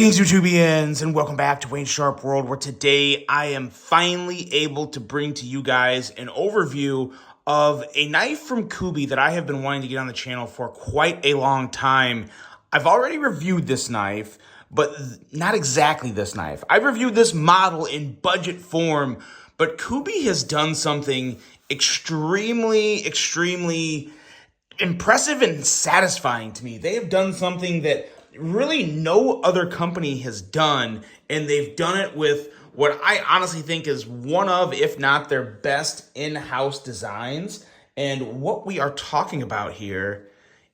Greetings, YouTubians, and welcome back to Wayne Sharp World, where today I am finally able to bring to you guys an overview of a knife from Kubi that I have been wanting to get on the channel for quite a long time. I've already reviewed this knife, but not exactly this knife. I've reviewed this model in budget form, but Kubi has done something extremely impressive and satisfying to me. They have done something that really no other company has done, and they've done it with what I honestly think is one of, if not their best in-house designs. And what we are talking about here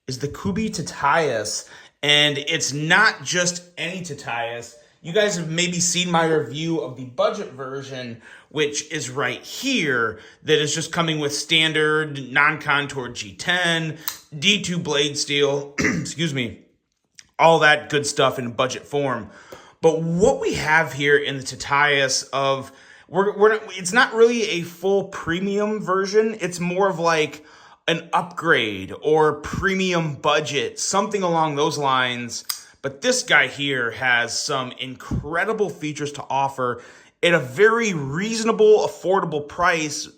is the Kubi Titaius, and it's not just any Titaius. You guys have maybe seen my review of the budget version, which is right here, that is just coming with standard non-contoured G10, D2 blade steel, excuse me, all that good stuff in budget form. But what we have here in the Titaius of, it's not really a full premium version. It's more of like an upgrade or premium budget, something along those lines. But this guy here has some incredible features to offer at a very reasonable, affordable price,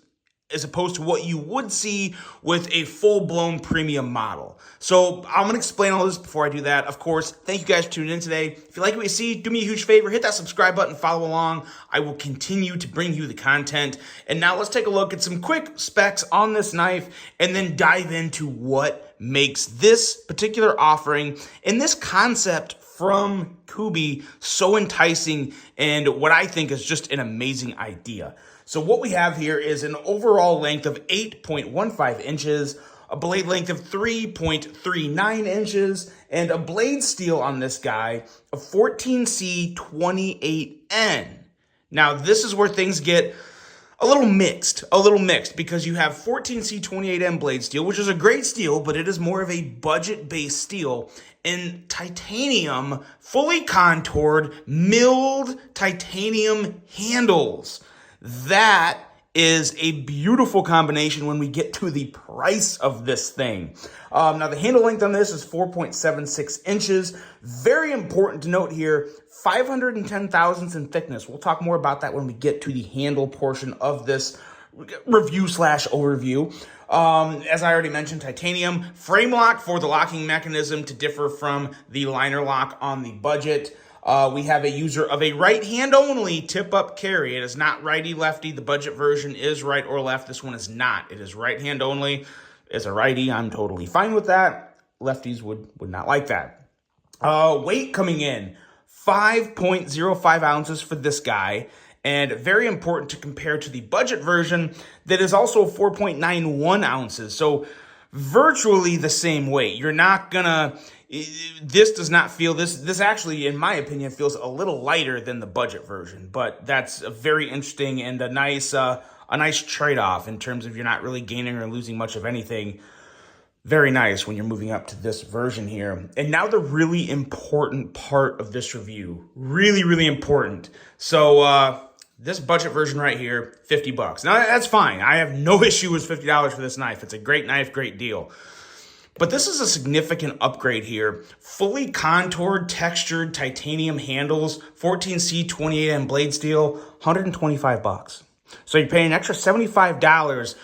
as opposed to what you would see with a full-blown premium model. So I'm going to explain all this before I do that. Of course, thank you guys for tuning in today. If you like what you see, do me a huge favor, hit that subscribe button, follow along. I will continue to bring you the content. And now let's take a look at some quick specs on this knife and then dive into what makes this particular offering and this concept from Kubi so enticing and what I think is just an amazing idea. So what we have here is an overall length of 8.15 inches, a blade length of 3.39 inches, and a blade steel on this guy of 14C28N. Now, this is where things get a little mixed, because you have 14C28N blade steel, which is a great steel, but it is more of a budget-based steel, and titanium, fully contoured, milled titanium handles. That is a beautiful combination when we get to the price of this thing. Now, the handle length on this is 4.76 inches. Very important to note here, 510 thousandths in thickness. We'll talk more about that when we get to the handle portion of this review/overview. As I already mentioned, titanium frame lock for the locking mechanism to differ from the liner lock on the budget. We have a user of a right hand only tip up carry. It is not righty lefty. The budget version is right or left. This one is not. It is right hand only. As a righty, I'm totally fine with that. Lefties would not like that. Weight coming in 5.05 ounces for this guy. And very important to compare to the budget version that is also 4.91 ounces. So virtually the same weight. You're not gonna, this does not feel, this actually, in my opinion, feels a little lighter than the budget version, but that's a very interesting and a nice trade-off in terms of you're not really gaining or losing much of anything. Very nice when you're moving up to this version here. And now the really important part of this review, really important. So, this budget version right here, 50 bucks. Now, that's fine. I have no issue with $50 for this knife. It's a great knife, great deal. But this is a significant upgrade here. Fully contoured, textured titanium handles, 14C28N blade steel, 125 bucks. So you're paying an extra $75.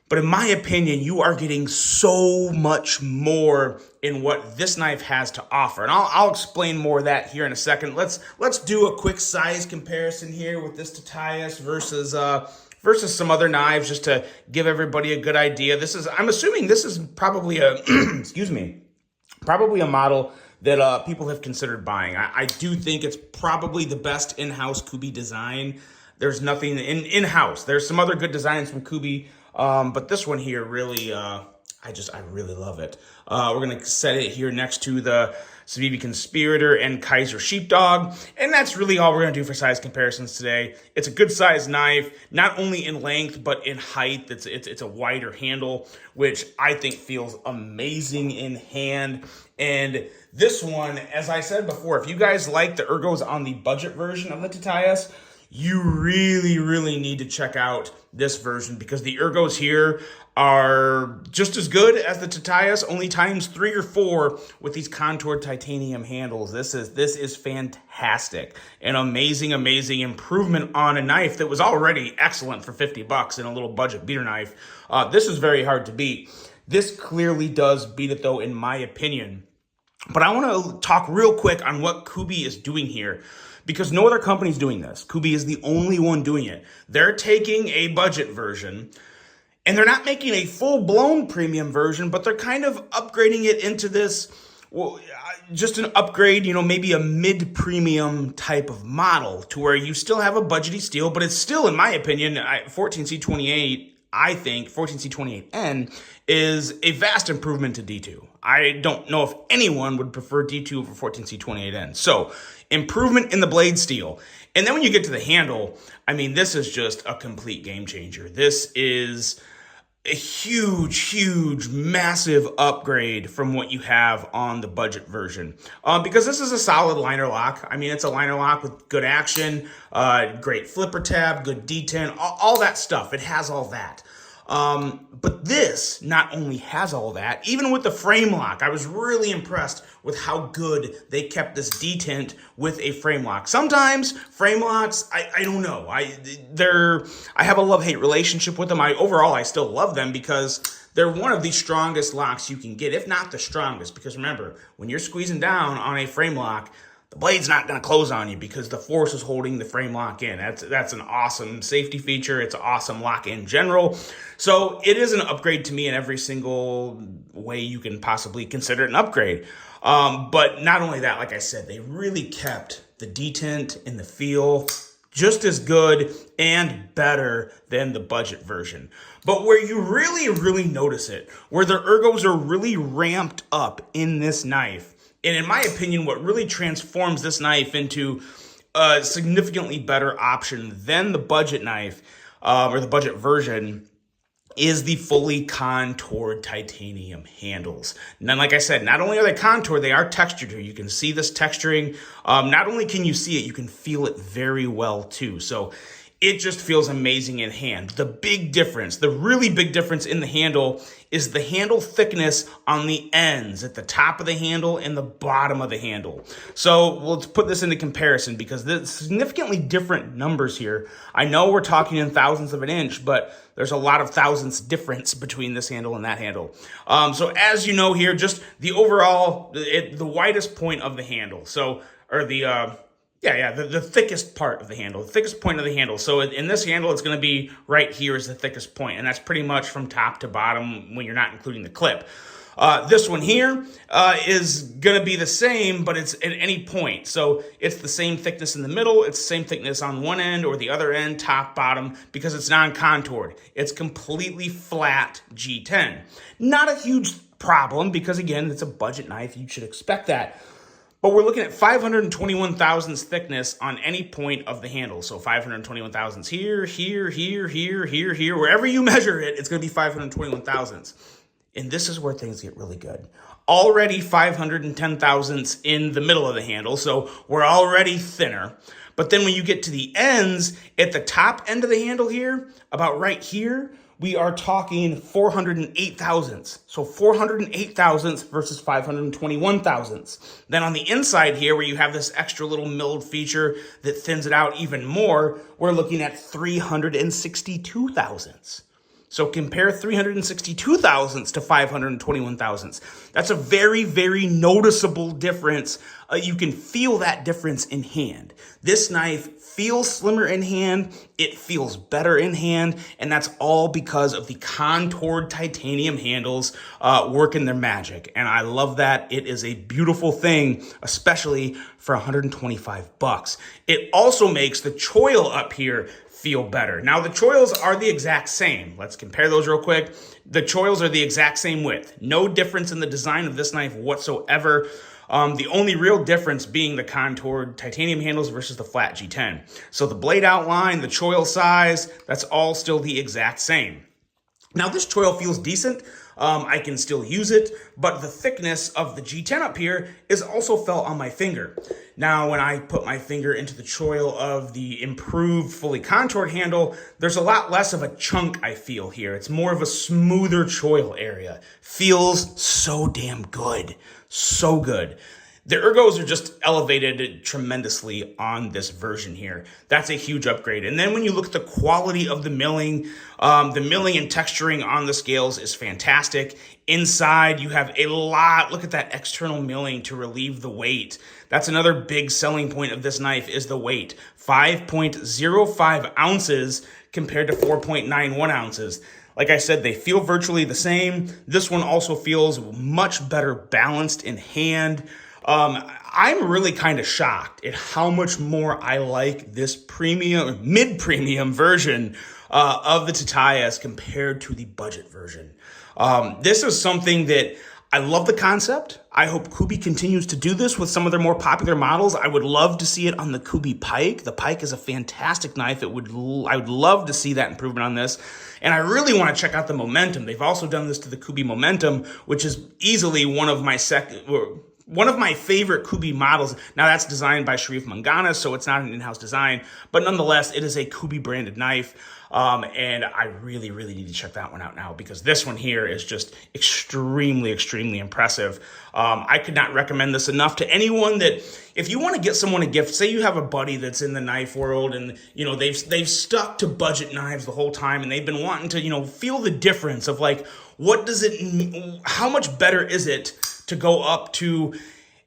But in my opinion, you are getting so much more in what this knife has to offer. And I'll explain more of that here in a second. Let's do a quick size comparison here with this Titaius versus some other knives, just to give everybody a good idea. I'm assuming this is probably a, excuse me, probably a model that people have considered buying. I do think it's probably the best in-house Kubi design. There's nothing in-house. There's some other good designs from Kubi, but this one here really, I really love it. We're going to set it here next to the Civivi Conspirator and Kaiser Sheepdog, and that's really all we're going to do for size comparisons today. It's a good size knife, not only in length, but in height. It's a wider handle, which I think feels amazing in hand. And this one, as I said before, if you guys like the ergos on the budget version of the Titaius, you really need to check out this version because the ergos here are just as good as the Tatayas, only times 3 or 4 with these contoured titanium handles. This is fantastic. An amazing improvement on a knife that was already excellent for $50 in a little budget beater knife. This is very hard to beat. This clearly does beat it though, in my opinion. But I want to talk real quick on what Kubi is doing here, because no other company is doing this. Kubi is the only one doing it. They're taking a budget version, and they're not making a full-blown premium version, but they're kind of upgrading it into this, well, just an upgrade, maybe a mid-premium type of model to where you still have a budgety steel, but it's still, in my opinion, 14C28, I think 14C28N is a vast improvement to D2. I don't know if anyone would prefer D2 over 14C28N. So, improvement in the blade steel. And then when you get to the handle, I mean, this is just a complete game changer. This is a huge, massive upgrade from what you have on the budget version. Because this is a solid liner lock. I mean, it's a liner lock with good action, great flipper tab, good detent, all that stuff. It has all that. But this not only has all that, even with the frame lock, I was really impressed with how good they kept this detent with a frame lock. Sometimes frame locks, I don't know. I have a love-hate relationship with them. Overall, I still love them because they're one of the strongest locks you can get, if not the strongest. Because remember, when you're squeezing down on a frame lock, the blade's not going to close on you because the force is holding the frame lock in. That's an awesome safety feature. It's an awesome lock in general. So it is an upgrade to me in every single way you can possibly consider it an upgrade. But not only that, like I said, they really kept the detent and the feel just as good and better than the budget version. But where you really notice it, where the ergos are really ramped up in this knife, and in my opinion, what really transforms this knife into a significantly better option than the budget knife, or the budget version, is the fully contoured titanium handles. And then, like I said, not only are they contoured, they are textured here. You can see this texturing. Not only can you see it, you can feel it very well too. So it just feels amazing in hand. The big difference, the really big difference in the handle is the handle thickness on the ends, at the top of the handle and the bottom of the handle. So let's put this into comparison because there's significantly different numbers here. I know we're talking in thousandths of an inch, but there's a lot of thousandths difference between this handle and that handle. So as you know here, just the overall, the widest point of the handle. So, or the thickest part of the handle, the thickest point of the handle. So in this handle, it's going to be right here is the thickest point, and that's pretty much from top to bottom when you're not including the clip. This one here is going to be the same, but it's at any point. So it's the same thickness in the middle. It's the same thickness on one end or the other end, top, bottom, because it's non-contoured. It's completely flat G10. Not a huge problem because, again, it's a budget knife. You should expect that. But we're looking at 521 thousandths thickness on any point of the handle. So 521 thousandths here, wherever you measure it, it's going to be 521 thousandths. And this is where things get really good. Already 510 thousandths in the middle of the handle, so we're already thinner. But then when you get to the ends, at the top end of the handle here, about right here, we are talking 408 thousandths. So 408 thousandths versus 521 thousandths. Then on the inside here, where you have this extra little milled feature that thins it out even more, we're looking at 362 thousandths. So compare 362 thousandths to 521 thousandths. That's a very noticeable difference. You can feel that difference in hand. This knife feels slimmer in hand, it feels better in hand, and that's all because of the contoured titanium handles working their magic. And I love that. It is a beautiful thing, especially for $125. It also makes the choil up here feel better. Now, the choils are the exact same. Let's compare those real quick. The choils are the exact same width. No difference in the design of this knife whatsoever. The only real difference being the contoured titanium handles versus the flat G10. So the blade outline, the choil size, that's all still the exact same. Now this choil feels decent. I can still use it, but the thickness of the G10 up here is also felt on my finger. Now, when I put my finger into the choil of the improved fully contoured handle, there's a lot less of a chunk I feel here. It's more of a smoother choil area. Feels so damn good. So good. The ergos are just elevated tremendously on this version here. That's a huge upgrade. And then when you look at the quality of the milling and texturing on the scales is fantastic. Inside, you have a lot. Look at that external milling to relieve the weight. That's another big selling point of this knife is the weight. 5.05 ounces compared to 4.91 ounces. Like I said, they feel virtually the same. This one also feels much better balanced in hand. I'm really kind of shocked at how much more I like this mid-premium version of the Titaias compared to the budget version. This is something that I love the concept. I hope Kubey continues to do this with some of their more popular models. I would love to see it on the Kubey Pike. The Pike is a fantastic knife. I would love to see that improvement on this. And I really want to check out the Momentum. They've also done this to the Kubey Momentum, which is easily one of my favorite Kubey models. Now that's designed by Sharif Mangana, so it's not an in-house design, but nonetheless, it is a Kubey branded knife. And I really, really need to check that one out now because this one here is just extremely, extremely impressive. I could not recommend this enough to anyone that if you want to get someone a gift, say you have a buddy that's in the knife world and, they've stuck to budget knives the whole time and they've been wanting to, feel the difference of like, how much better is it to go up to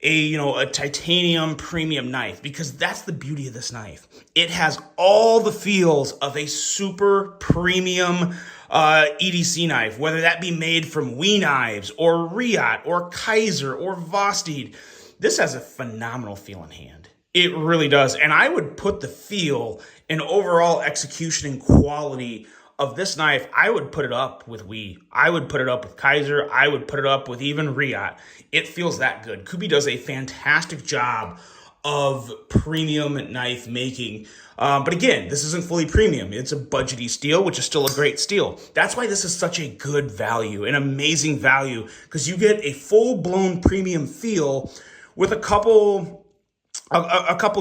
a titanium premium knife, because that's the beauty of this knife. It has all the feels of a super premium EDC knife, whether that be made from WE Knives or Riot or Kaiser or Vosteed. This has a phenomenal feel in hand. It really does. And I would put the feel and overall execution and quality of this knife, I would put it up with WE. I would put it up with Kaiser. I would put it up with even Riot. It feels that good. Kubey does a fantastic job of premium knife making. But again, this isn't fully premium. It's a budgety steel, which is still a great steel. That's why this is such a good value, an amazing value, because you get a full-blown premium feel with a couple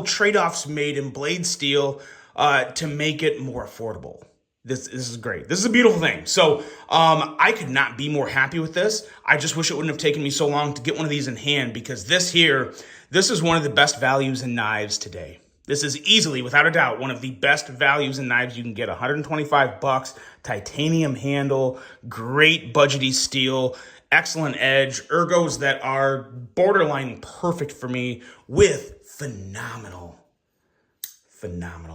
trade-offs made in blade steel to make it more affordable. This is great. This is a beautiful thing. So I could not be more happy with this. I just wish it wouldn't have taken me so long to get one of these in hand, because this is one of the best values in knives today. This is easily, without a doubt, one of the best values in knives you can get. $125, titanium handle, great budgety steel, excellent edge, ergos that are borderline perfect for me with phenomenal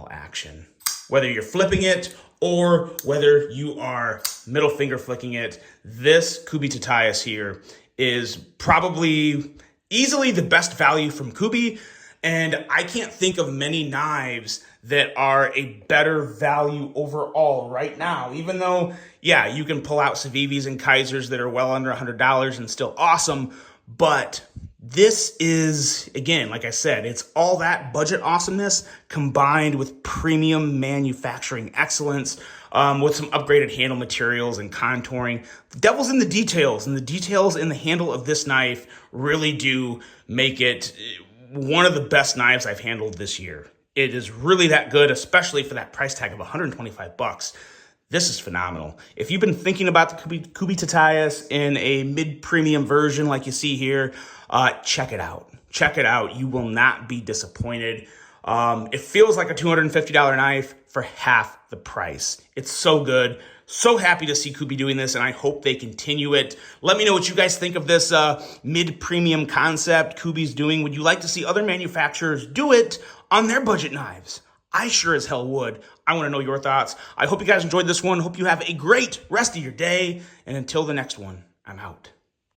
action. Whether you're flipping it or whether you are middle finger flicking it, this Kubey Titaias here is probably easily the best value from Kubey. And I can't think of many knives that are a better value overall right now, even though, yeah, you can pull out Civivis and Kaisers that are well under $100 and still awesome. But this is, again, like I said, it's all that budget awesomeness combined with premium manufacturing excellence, with some upgraded handle materials and contouring. The devil's in the details, and the details in the handle of this knife really do make it one of the best knives I've handled this year. It is really that good, especially for that price tag of $125. This is phenomenal. If you've been thinking about the Kubey Titaias in a mid-premium version like you see here, check it out. Check it out. You will not be disappointed. It feels like a $250 knife for half the price. It's so good. So happy to see Kubey doing this, and I hope they continue it. Let me know what you guys think of this mid-premium concept Kubey's doing. Would you like to see other manufacturers do it on their budget knives? I sure as hell would. I want to know your thoughts. I hope you guys enjoyed this one. Hope you have a great rest of your day. And until the next one, I'm out.